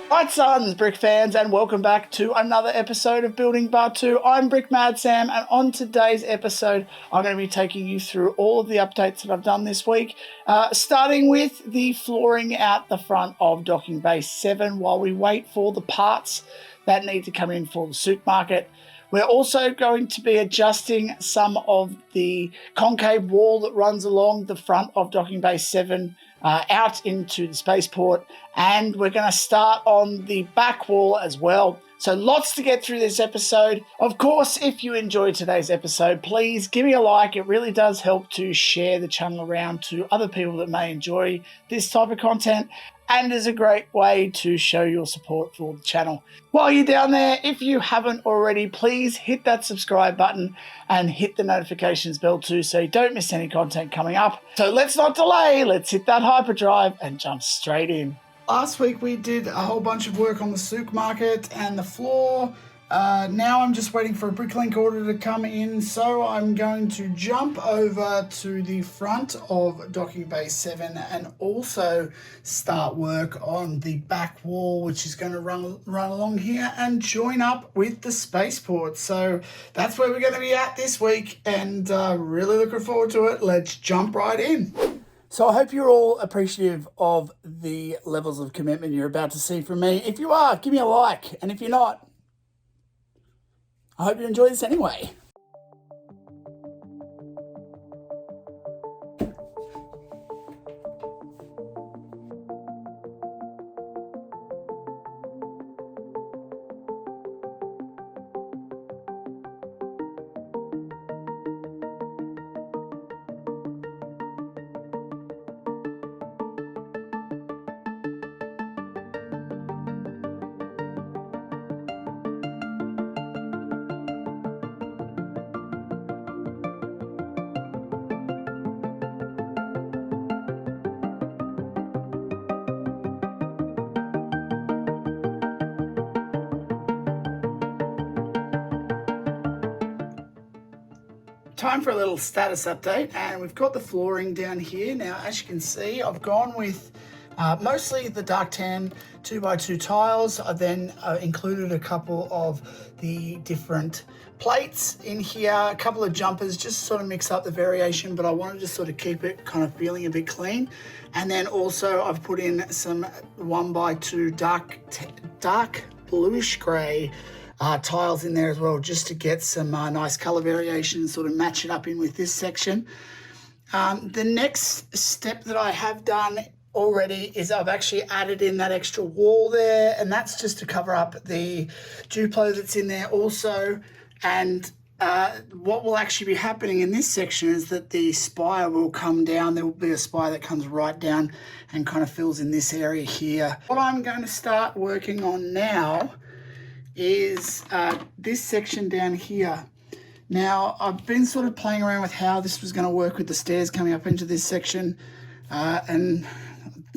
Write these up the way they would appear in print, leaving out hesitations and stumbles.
Right, sons, Brick fans, and welcome back to another episode of Building Batuu. I'm BRICKMAD Sam, and on today's episode, I'm going to be taking you through all of the updates that I've done this week, starting with the flooring out the front of Docking Bay 7 while we wait for the parts that need to come in for the suit market. We're also going to be adjusting some of the concave wall that runs along the front of Docking Bay 7 out into the Spaceport, and we're going to start on the back wall as well. So lots to get through this episode. Of course, if you enjoyed today's episode, please give me a like. It really does help to share the channel around to other people that may enjoy this type of content, and is a great way to show your support for the channel. While you're down there, if you haven't already, please hit that subscribe button and hit the notifications bell too so you don't miss any content coming up. So let's not delay, let's hit that hyperdrive and jump straight in. Last week we did a whole bunch of work on the souk market and the floor. Now I'm just waiting for a bricklink order to come in, so I'm going to jump over to the front of Docking Bay 7 and also start work on the back wall, which is going to run along here and join up with the Spaceport. So that's where we're going to be at this week, and really looking forward to it. Let's jump right in. So I hope you're all appreciative of the levels of commitment you're about to see from me. If you are, give me a like, and if you're not, I hope you enjoy this anyway. Time for a little status update, and we've got the flooring down here. Now, as you can see, I've gone with mostly the dark tan 2x2 tiles. I then included a couple of the different plates in here, a couple of jumpers, just sort of mix up the variation, but I wanted to sort of keep it kind of feeling a bit clean. And then also I've put in some 1x2 dark bluish grey tiles in there as well, just to get some nice color variation and sort of match it up in with this section. The next step that I have done already is I've actually added in that extra wall there, and that's just to cover up the Duplo that's in there also. And what will actually be happening in this section is that the spire will come down. There will be a spire that comes right down and kind of fills in this area here. What I'm going to start working on now is this section down here. Now, I've been sort of playing around with how this was going to work with the stairs coming up into this section, and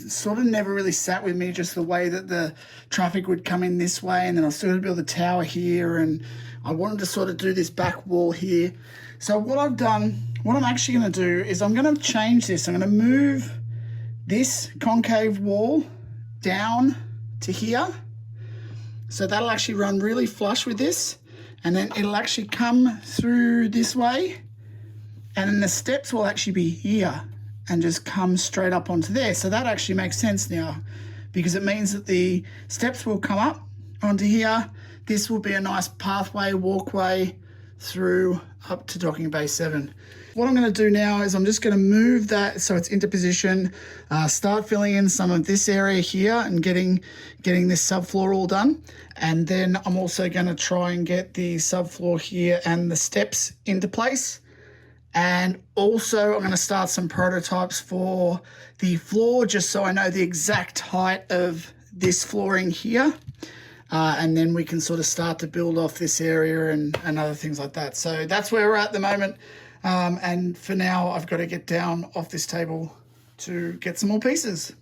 sort of never really sat with me, just the way that the traffic would come in this way, and then I'll sort of build a tower here, and I wanted to sort of do this back wall here. So what I've done, what I'm actually going to do is I'm going to change this. I'm going to move this concave wall down to here. So that'll actually run really flush with this, and then it'll actually come through this way, and then the steps will actually be here and just come straight up onto there. So that actually makes sense now, because it means that the steps will come up onto here. This will be a nice pathway, walkway through up to Docking Bay 7. What I'm going to do now is I'm just going to move that so it's into position, start filling in some of this area here and getting this subfloor all done. And then I'm also going to try and get the subfloor here and the steps into place. And also I'm going to start some prototypes for the floor, just so I know the exact height of this flooring here. And then we can sort of start to build off this area and other things like that. So that's where we're at the moment. And for now, I've got to get down off this table to get some more pieces.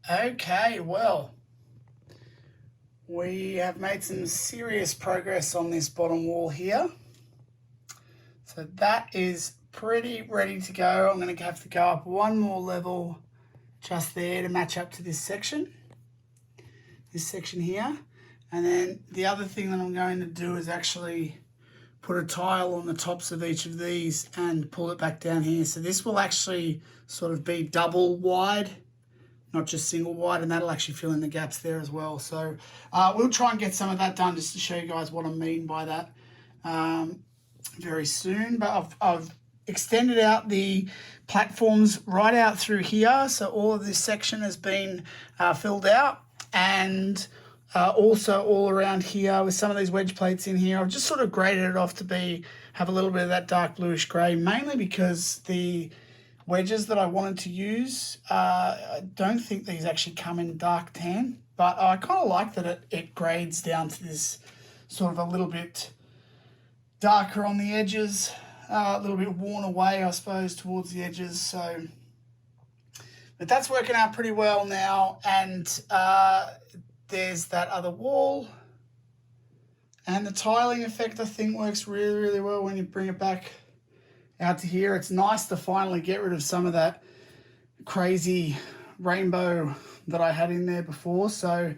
Okay, well, we have made some serious progress on this bottom wall here. So that is pretty ready to go. I'm going to have to go up one more level just there to match up to this section here. And then the other thing that I'm going to do is actually put a tile on the tops of each of these and pull it back down here. So this will actually sort of be double wide, not just single wide, and that'll actually fill in the gaps there as well. So we'll try and get some of that done just to show you guys what I mean by that very soon. But I've extended out the platforms right out through here. So all of this section has been filled out, and also all around here with some of these wedge plates in here. I've just sort of graded it off to have a little bit of that dark bluish grey, mainly because the wedges that I wanted to use, I don't think these actually come in dark tan, but I kind of like that it grades down to this sort of a little bit darker on the edges, a little bit worn away, I suppose, towards the edges. So, but that's working out pretty well now. And there's that other wall. And the tiling effect, I think, works really, really well when you bring it back out to here. It's nice to finally get rid of some of that crazy rainbow that I had in there before. So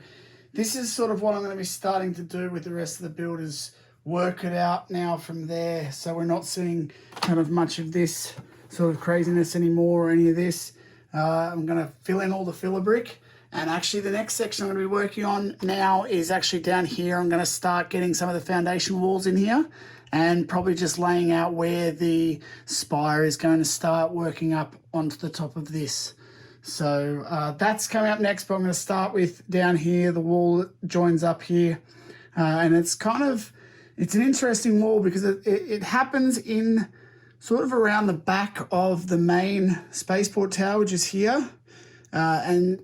this is sort of what I'm going to be starting to do with the rest of the build, is work it out now from there. So we're not seeing kind of much of this sort of craziness anymore or any of this. I'm going to fill in all the filler brick. And actually the next section I'm going to be working on now is actually down here. I'm going to start getting some of the foundation walls in here and probably just laying out where the spire is going to start working up onto the top of this. So that's coming up next, but I'm going to start with down here. The wall joins up here, and it's an interesting wall because it happens in sort of around the back of the main spaceport tower, which is here. And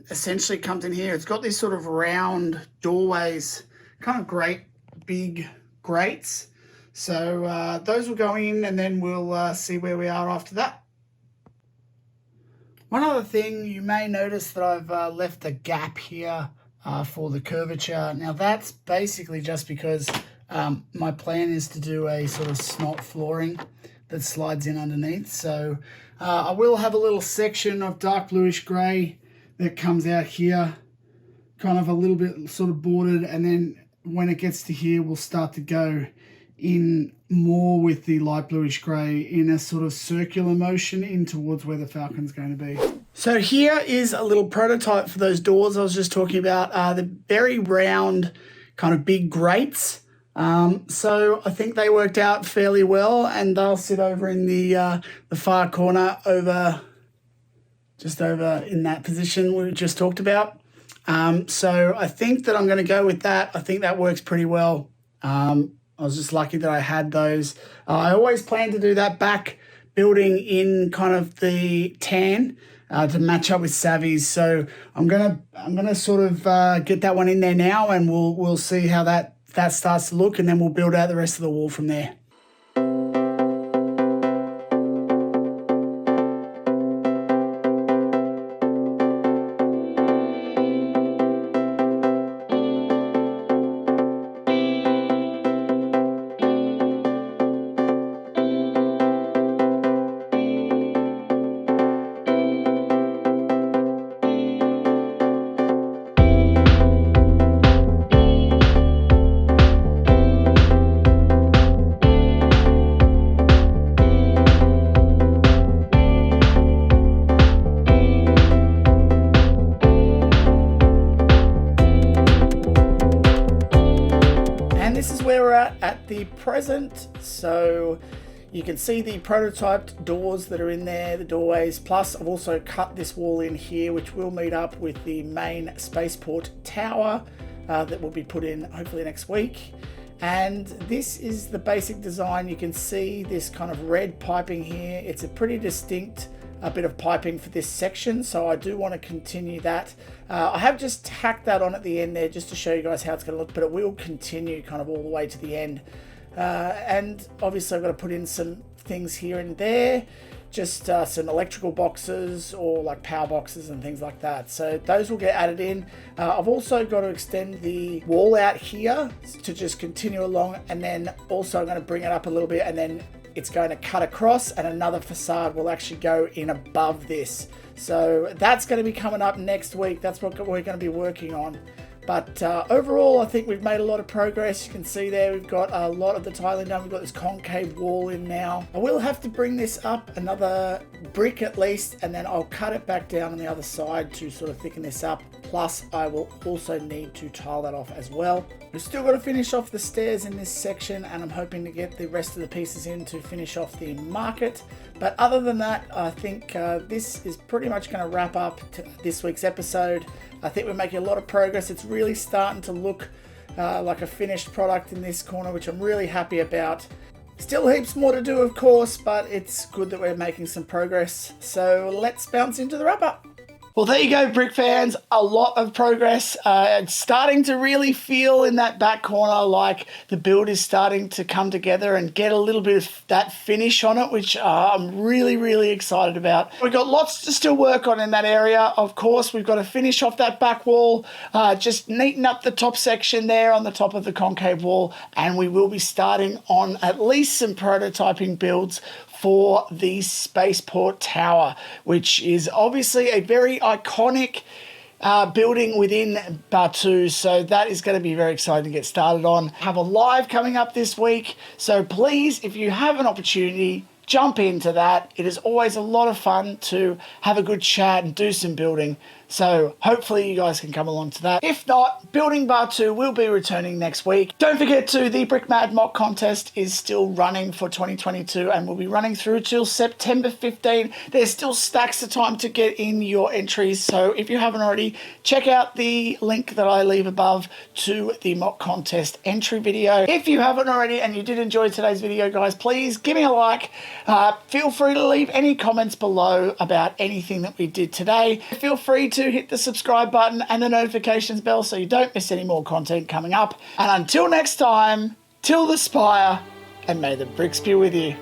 essentially comes in here. It's got these sort of round doorways, kind of great big grates. So those will go in, and then we'll see where we are after that. One other thing, you may notice that I've left a gap here for the curvature. Now that's basically just because my plan is to do a sort of snot flooring that slides in underneath. So I will have a little section of dark bluish grey that comes out here, kind of a little bit sort of bordered, and then when it gets to here, we'll start to go in more with the light bluish grey in a sort of circular motion in towards where the Falcon's going to be. So here is a little prototype for those doors I was just talking about, the very round kind of big grates. So I think they worked out fairly well, and they'll sit over in the far corner just over in that position we just talked about. So I think that I'm going to go with that. I think that works pretty well. I was just lucky that I had those. I always plan to do that back building in kind of the tan to match up with Savvy's. So I'm gonna sort of get that one in there now, and we'll see how that starts to look, and then we'll build out the rest of the wall from there. At the present, so you can see the prototyped doors that are in there, the doorways, plus I've also cut this wall in here, which will meet up with the main spaceport tower that will be put in hopefully next week. And this is the basic design. You can see this kind of red piping here. It's a pretty distinct bit of piping for this section, so I do want to continue that. I have just tacked that on at the end there just to show you guys how it's going to look, but it will continue kind of all the way to the end. And obviously I've got to put in some things here and there just some electrical boxes or like power boxes and things like that. So those will get added in. I've also got to extend the wall out here to just continue along, and then also I'm going to bring it up a little bit, and then it's going to cut across and another facade will actually go in above this. So that's going to be coming up next week. That's what we're going to be working on. But overall, I think we've made a lot of progress. You can see there, we've got a lot of the tiling done. We've got this concave wall in now. I will have to bring this up another brick at least, and then I'll cut it back down on the other side to sort of thicken this up. Plus, I will also need to tile that off as well. We've still got to finish off the stairs in this section, and I'm hoping to get the rest of the pieces in to finish off the market. But other than that, I think this is pretty much going to wrap up this week's episode. I think we're making a lot of progress. It's really starting to look like a finished product in this corner, which I'm really happy about. Still heaps more to do, of course, but it's good that we're making some progress. So let's bounce into the wrap-up. Well, there you go, Brick fans. A lot of progress. It's starting to really feel in that back corner like the build is starting to come together and get a little bit of that finish on it, which I'm really, really excited about. We've got lots to still work on in that area. Of course, we've got to finish off that back wall, just neaten up the top section there on the top of the concave wall, and we will be starting on at least some prototyping builds for the Spaceport Tower, which is obviously a very iconic building within Batuu. So that is going to be very exciting to get started on. Have a live coming up this week. So please, if you have an opportunity, jump into that. It is always a lot of fun to have a good chat and do some building. So hopefully you guys can come along to that. If not, Building Batuu will be returning next week. Don't forget to, the BRICKMAD MOC Contest is still running for 2022 and will be running through till September 15. There's still stacks of time to get in your entries. So if you haven't already, check out the link that I leave above to the mock contest entry video. If you haven't already and you did enjoy today's video, guys, please give me a like. Feel free to leave any comments below about anything that we did today. Feel free to hit the subscribe button and the notifications bell so you don't miss any more content coming up. And until next time, till the spire, and may the bricks be with you.